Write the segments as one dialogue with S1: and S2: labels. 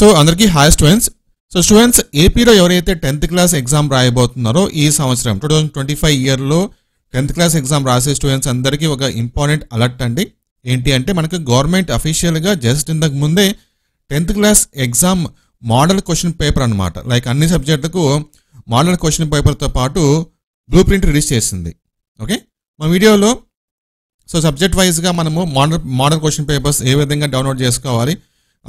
S1: So అందరికీ hi students. So students, ఏపీలో ఎవరైతే 10th క్లాస్ ఎగ్జామ్ రాయబోతున్నారో ఈ సంవత్సరం 2025 ఇయర్లో 10th క్లాస్ ఎగ్జామ్ రాసే స్టూడెంట్స్ అందరికీ ఒక ఇంపార్టెంట్ అలర్ట్ అండి. ఏంటి అంటే మనకు గవర్నమెంట్ అఫీషియల్గా జస్ట్ ఇంతకు ముందే 10th class exam model question paper అనమాట, లైక్ అన్ని సబ్జెక్టులకు మోడల్ క్వశ్చన్ పేపర్తో పాటు బ్లూ ప్రింట్ రిలీజ్ చేసింది. ఓకే, మా వీడియోలో సో సబ్జెక్ట్ వైజ్గా మనము మోడల్ క్వశ్చన్ పేపర్స్ ఏ విధంగా డౌన్లోడ్ చేసుకోవాలి,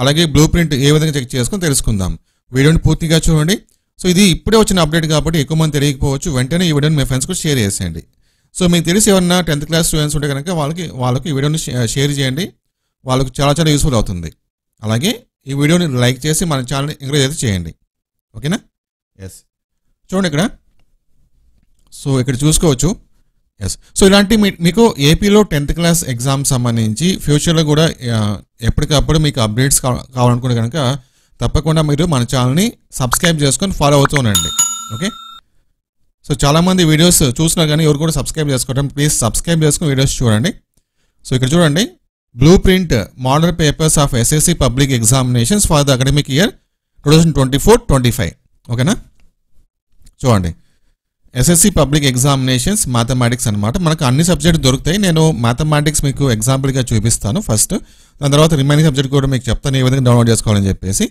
S1: అలాగే బ్లూ ప్రింట్ ఏ విధంగా చెక్ చేసుకొని తెలుసుకుందాం. వీడియోని పూర్తిగా చూడండి. సో ఇది ఇప్పుడే వచ్చిన అప్డేట్ కాబట్టి ఎక్కువ మంది తెలియకపోవచ్చు, వెంటనే ఈ వీడియోని మీ ఫ్రెండ్స్కి షేర్ చేసేయండి. సో మీకు తెలిసి ఎవరన్నా 10th క్లాస్ స్టూడెంట్స్ ఉంటే కనుక వాళ్ళకి ఈ వీడియోని షేర్ చేయండి, వాళ్ళకు చాలా యూస్ఫుల్ అవుతుంది. అలాగే ఈ వీడియోని లైక్ చేసి మన ఛానల్ని ఎంకరేజ్ అయితే చేయండి. ఓకేనా? ఎస్, చూడండి ఇక్కడ. సో ఇక్కడ చూసుకోవచ్చు. ఎస్, సో ఇలాంటి మీకు ఏపీలో 10th క్లాస్ ఎగ్జామ్ సంబంధించి ఫ్యూచర్లో కూడా ఎప్పటికప్పుడు మీకు అప్డేట్స్ కావాలనుకుంటే కనుక తప్పకుండా మీరు మన ఛానల్ని సబ్స్క్రైబ్ చేసుకొని ఫాలో అవుతూ ఉండండి. ఓకే, సో చాలామంది వీడియోస్ చూసినా కానీ ఎవరు కూడా సబ్స్క్రైబ్ చేసుకోవడం, ప్లీజ్ సబ్స్క్రైబ్ చేసుకుని వీడియోస్ చూడండి. సో ఇక్కడ చూడండి, blue print model papers of SSC public examinations for the academic year 2024-25. ఓకేనా? చూడండి, ఎస్ఎస్సి పబ్లిక్ ఎగ్జామినేషన్స్ మ్యాథమెటిక్స్ అనమాట. మనకు అన్ని సబ్జెక్ట్ దొరుకుతాయి. నేను మ్యాథమెటిక్స్ మీకు ఎగ్జాంపుల్గా చూపిస్తాను ఫస్ట్, దాని తర్వాత రిమైనింగ్ సబ్జెక్ట్ కూడా మీకు చెప్తాను ఏ విధంగా డౌన్లోడ్ చేసుకోవాలని చెప్పేసి.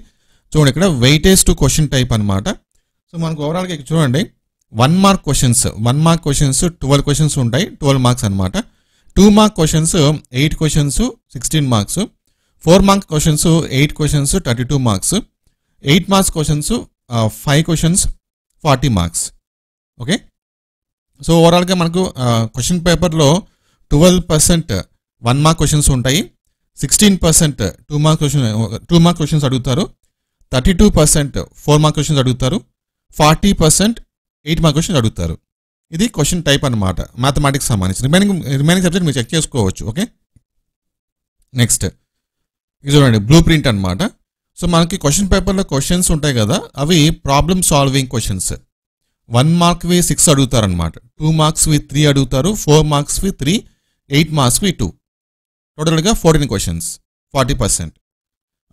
S1: చూడండి, ఇక్కడ వెయిటేజ్ టు క్వశ్చన్ టైప్ అనమాట. సో మనకు ఓవరాల్గా చూడండి, 1 మార్క్ క్వశ్చన్స్ 12 క్వశ్చన్స్ ఉంటాయి, 12 మార్క్స్ అనమాట. 2 mark questions 8 questions 16 marks. 4 mark questions 8 questions 32 marks. 8 marks questions 5 questions 40 marks. Okay, so ఓవరాల్గా మనకు క్వశ్చన్ పేపర్లో 12% 1 మార్క్ క్వశ్చన్స్ ఉంటాయి, 16% 2 మార్క్ క్వశ్చన్స్ అడుగుతారు, 32% 4 మార్క్ క్వశ్చన్స్ అడుగుతారు, 40% 8 మార్క్ క్వశ్చన్స్ అడుగుతారు. ఇది క్వశ్చన్ టైప్ అనమాట మ్యాథమెటిక్స్ సంబంధించి. రిమైనింగ్ సబ్జెక్ట్ మీరు చెక్ చేసుకోవచ్చు. ఓకే, నెక్స్ట్ ఇది చూడండి, బ్లూ ప్రింట్ అనమాట. సో మనకి క్వశ్చన్ పేపర్లో క్వశ్చన్స్ ఉంటాయి కదా, అవి ప్రాబ్లమ్ సాల్వింగ్ క్వశ్చన్స్. 1 మార్క్వి 6 అడుగుతారనమాట, 2 మార్క్స్వి 3 అడుగుతారు, 4 మార్క్స్వి 3, 8 మార్క్స్వి 2, టోటల్గా 14 క్వశ్చన్స్, 40%.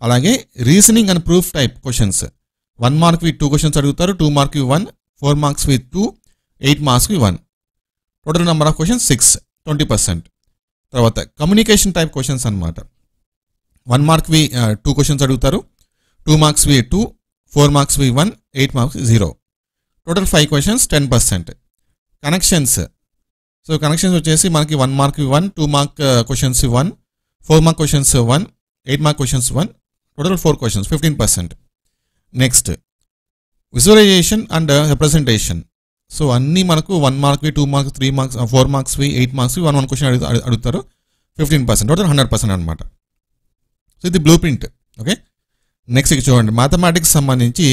S1: అలాగే reasoning and proof type questions. 1 మార్క్వి 2 క్వశ్చన్స్ అడుగుతారు, 2 మార్క్వి 1, 4 మార్క్స్వి 2, 8 మార్క్స్వి 1, టోటల్ నెంబర్ ఆఫ్ క్వశ్చన్స్ 6, 20%. తర్వాత కమ్యూనికేషన్ టైప్ క్వశ్చన్స్ అనమాట. 1 మార్క్వి 2 క్వశ్చన్స్ అడుగుతారు, 2 మార్క్స్వి 2, 4 మార్క్స్వి 1, 8 marks 0, total 5 questions, 10%. Connections. So connections వచ్చేసి మనకి 1 మార్క్వి 1, 2 mark questions 1, 4 mark questions 1, 8 mark questions 1, total 4 questions, 15%. Next visualization and representation. So అన్నీ మనకు 1 మార్క్వి 2 మార్క్స్ 3 మార్క్స్ 4 మార్క్స్వి 8 మార్క్స్వి 1 క్వశ్చన్ అడుగుతారు, 15%, టోటల్ 100% అనమాట. సో ఇది బ్లూ ప్రింట్. ఓకే, నెక్స్ట్ ఇక చూడండి, మ్యాథమెటిక్స్ సంబంధించి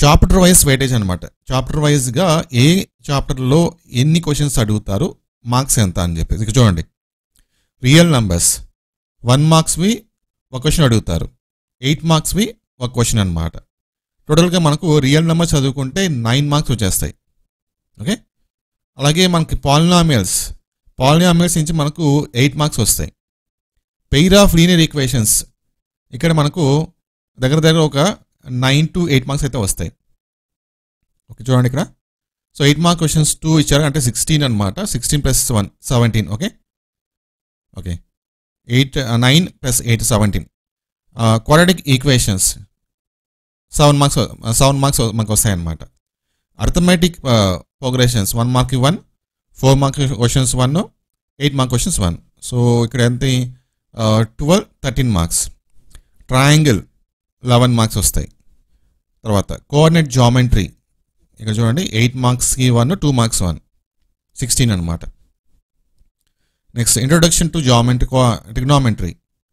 S1: చాప్టర్ వైజ్ వెయిటేజ్ అనమాట. చాప్టర్ వైజ్గా ఏ చాప్టర్లో ఎన్ని క్వశ్చన్స్ అడుగుతారు, మార్క్స్ ఎంత అని చెప్పేసి. ఇక చూడండి, రియల్ నంబర్స్ 1 మార్క్స్వి 1 క్వశ్చన్ అడుగుతారు, 8 మార్క్స్వి 1 క్వశ్చన్ అనమాట. టోటల్గా మనకు రియల్ నెంబర్స్ చదువుకుంటే 9 మార్క్స్ వచ్చేస్తాయి. ఓకే, అలాగే మనకి పాలినామియల్స్ నుంచి మనకు 8 మార్క్స్ వస్తాయి. పెయిర్ ఆఫ్ లీనియర్ ఈక్వేషన్స్ ఇక్కడ మనకు దగ్గర ఒక 9 to 8 మార్క్స్ అయితే వస్తాయి. ఓకే, చూడండి ఇక్కడ. సో 8 మార్క్ క్వశ్చన్స్ 2 ఇచ్చారు, అంటే 16 అనమాట. 16 + 1 17. ఓకే, 9 + 8 17. క్వాడ్రాటిక్ ఈక్వేషన్స్ 7 మార్క్స్ మనకు వస్తాయన్నమాట. Arithmetic progressions 1 మార్క్కి 1, 4 mark questions 1, 8 mark questions 1. So ఇక్కడ ఎంత 12, 13 మార్క్స్. ట్రయాంగిల్ 11 మార్క్స్ వస్తాయి. తర్వాత కోఆర్డినేట్ జామెట్రీ ఇక్కడ చూడండి, 8 మార్క్స్కి 1, 2 మార్క్స్ 1, 16 అనమాట. Next introduction to trigonometry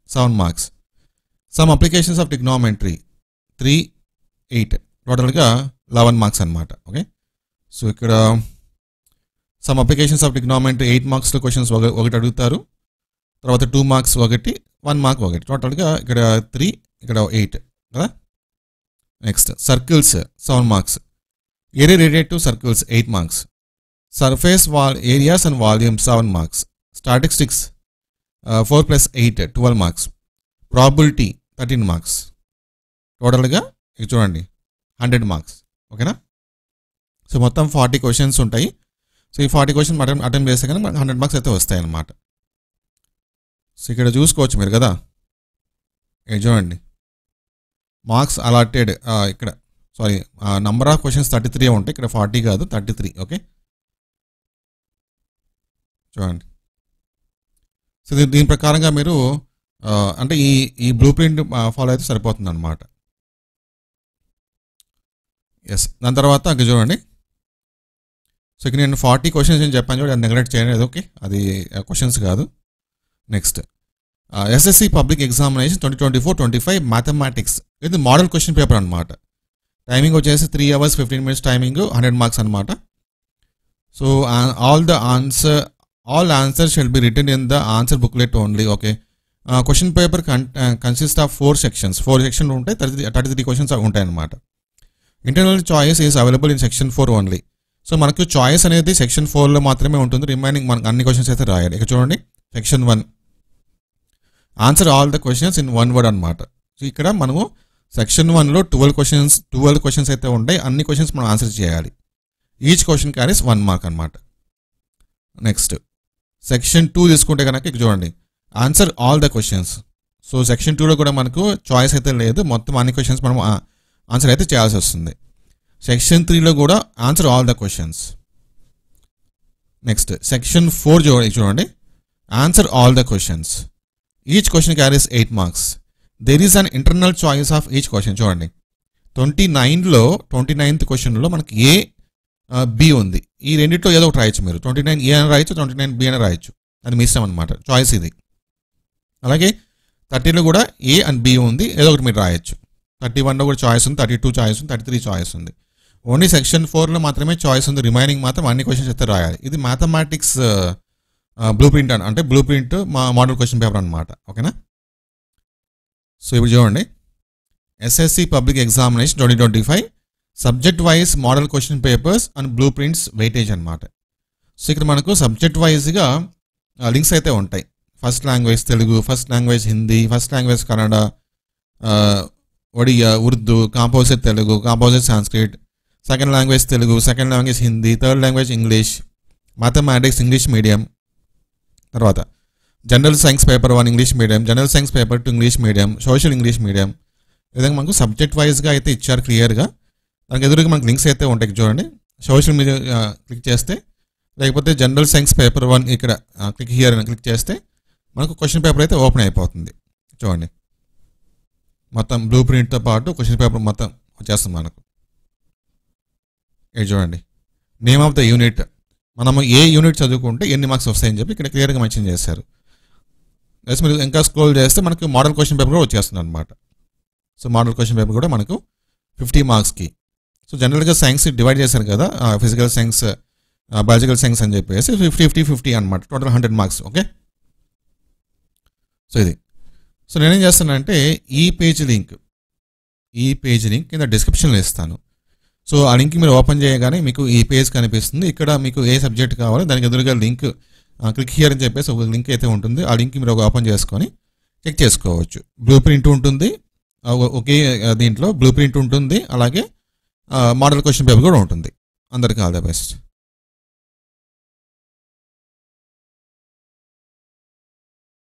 S1: 7 marks. Some applications of trigonometry 3, 8, టోటల్గా 11 మార్క్స్ అనమాట. ఓకే, సో ఇక్కడ సమ్ అప్లికేషన్స్ ఆఫ్ ట్రిగ్నోమెట్రీ 8 మార్క్స్లో క్వశ్చన్స్ ఒకటి అడుగుతారు, తర్వాత 2 మార్క్స్ 1, 1 మార్క్ 1, టోటల్గా ఇక్కడ 3, ఇక్కడ 8 కదా. Next circles 7 marks. Area related to circles 8 marks. Surface areas and volume 7 marks. Statistics 4 + 8 12 marks. Probability 13 marks. టోటల్గా ఇది చూడండి 100 మార్క్స్. ఓకేనా? సో మొత్తం 40 క్వశ్చన్స్ ఉంటాయి. సో ఈ 40 క్వశ్చన్ అటెంప్ట్ చేస్తే కానీ మనకు 100 మార్క్స్ అయితే వస్తాయి అన్నమాట. సో ఇక్కడ చూసుకోవచ్చు మీరు కదా, ఇది చూడండి మార్క్స్ అలాటెడ్. ఇక్కడ సారీ నంబర్ ఆఫ్ క్వశ్చన్స్ 33 ఉంటాయి, ఇక్కడ 40 కాదు 33. ఓకే, చూడండి. సో దీని ప్రకారంగా మీరు అంటే ఈ బ్లూ ప్రింట్ ఫాలో అయితే సరిపోతుంది అనమాట. ఎస్, దాని తర్వాత ఇక్కడ చూడండి. సో ఇక్కడ నేను 40 క్వశ్చన్స్ అని చెప్పాను చూడండి, అది నెగ్లెక్ట్ చేయలేదు. ఓకే, అది క్వశ్చన్స్ కాదు. Next SSC public examination 2024-25 mathematics. ఇది మోడల్ క్వశ్చన్ పేపర్ అనమాట. టైమింగ్ వచ్చేసి 3 hours 15 minutes టైమింగ్, 100 మార్క్స్ అనమాట. So all answer shall be written in the answer booklet only. Okay, question paper consist of 4 sections. 4 sections ఉంటాయి, 33 questions ఉంటాయి అనమాట. Internal choice is available in section 4 only. So మనకు choice అనేది section 4లో మాత్రమే ఉంటుంది, remaining మనకు అన్ని క్వశ్చన్స్ అయితే రాయాలి. ఇక చూడండి section 1 answer all the questions in 1 word అనమాట. సో ఇక్కడ మనము సెక్షన్ 1లో 12 క్వశ్చన్స్ అయితే ఉంటాయి, అన్ని క్వశ్చన్స్ మనం ఆన్సర్ చేయాలి. ఈచ్ క్వశ్చన్ క్యారీస్ 1 mark అనమాట. నెక్స్ట్ సెక్షన్ 2 తీసుకుంటే కనుక ఇక్కడ చూడండి answer all the questions. So section 2లో కూడా మనకు చాయిస్ అయితే లేదు, మొత్తం అన్ని క్వశ్చన్స్ మనం ఆన్సర్ అయితే చేయాల్సి వస్తుంది. సెక్షన్ 3లో కూడా answer all the questions. Next section 4 చూడండి answer all the questions. Each question carries 8 marks. There is an internal choice of each question. చూడండి 29th క్వశ్చన్లో మనకి ఏ బి ఉంది, ఈ రెండిట్లో ఏదో ఒకటి రాయొచ్చు మీరు. 29 ఏ అని రాయొచ్చు, 29 బి అని రాయొచ్చు, అది మీ ఇష్టం అనమాట, చాయిస్ ఇది. అలాగే 30లో కూడా ఏ అండ్ బి ఉంది, ఏదో ఒకటి మీరు రాయొచ్చు. 31లో కూడా చాయిస్ ఉంది, 32 చాయిస్ ఉంది, 33 చాయిస్ ఉంది. ఓన్లీ సెక్షన్ 4లో మాత్రమే చాయిస్ ఉంది, రిమైనింగ్ మాత్రం అన్ని క్వశ్చన్స్ అయితే రాయాలి. ఇది మ్యాథమెటిక్స్ బ్లూ ప్రింట్ అంటే blue print model question paper అనమాట. ఓకేనా? సో ఇప్పుడు చూడండి SSC public examination 2025 subject wise model question papers and blue prints weightage అనమాట. సో ఇక్కడ మనకు సబ్జెక్ట్ వైజ్గా లింక్స్ అయితే ఉంటాయి. First language Telugu, first language Hindi, first language Kannada, Odia, Urdu, composite Telugu, composite Sanskrit, second language Telugu, second language Hindi, third language English, mathematics English medium, తర్వాత general science paper 1 English medium, general science paper 2 English medium, social English medium. ఈ విధంగా మనకు subject వైజ్గా అయితే ఇచ్చారు క్లియర్గా. దానికి ఎదురుగా మనకు లింక్స్ అయితే ఉంటాయి. చూడండి సోషల్ మీడియా క్లిక్ చేస్తే, లేకపోతే జనరల్ సైన్స్ పేపర్ 1 ఇక్కడ క్లిక్ హియర్ అని క్లిక్ చేస్తే మనకు క్వశ్చన్ పేపర్ అయితే ఓపెన్ అయిపోతుంది. చూడండి మొత్తం బ్లూ ప్రింట్తో పాటు క్వశ్చన్ పేపర్ మొత్తం వచ్చేస్తుంది మనకు. ఇది చూడండి నేమ్ ఆఫ్ ద యూనిట్, మనము ఏ యూనిట్ చదువుకుంటే ఎన్ని మార్క్స్ వస్తాయని చెప్పి ఇక్కడ క్లియర్గా మెన్షన్ చేశారు. ప్లస్ మీరు ఇంకా స్క్రోల్ చేస్తే మనకు మోడల్ క్వశ్చన్ పేపర్ కూడా వచ్చేస్తుంది అనమాట. సో మోడల్ క్వశ్చన్ పేపర్ కూడా మనకు 50 మార్క్స్కి. సో జనరల్గా సైన్స్ డివైడ్ చేశారు కదా, ఫిజికల్ సైన్స్, బయాలజికల్ సైన్స్ అని చెప్పేసి 50-50 అనమాట, టోటల్ 100 మార్క్స్. ఓకే, సో ఇది. సో నేనేం చేస్తానంటే ఈ పేజ్ లింక్ కింద డిస్క్రిప్షన్లో ఇస్తాను. సో ఆ లింక్ మీరు ఓపెన్ చేయగానే మీకు ఈ పేజ్ కనిపిస్తుంది. ఇక్కడ మీకు ఏ సబ్జెక్ట్ కావాలో దానికి ఎదురుగా లింక్ క్లిక్ హియర్ అని చెప్పేసి ఒక లింక్ అయితే ఉంటుంది. ఆ లింక్ మీరు ఓపెన్ చేసుకొని చెక్ చేసుకోవచ్చు. బ్లూ ప్రింట్ ఉంటుంది, ఒకే దీంట్లో బ్లూ ప్రింట్ ఉంటుంది, అలాగే మోడల్ క్వశ్చన్ పేపర్ కూడా ఉంటుంది. అందరికీ ఆల్ ద బెస్ట్.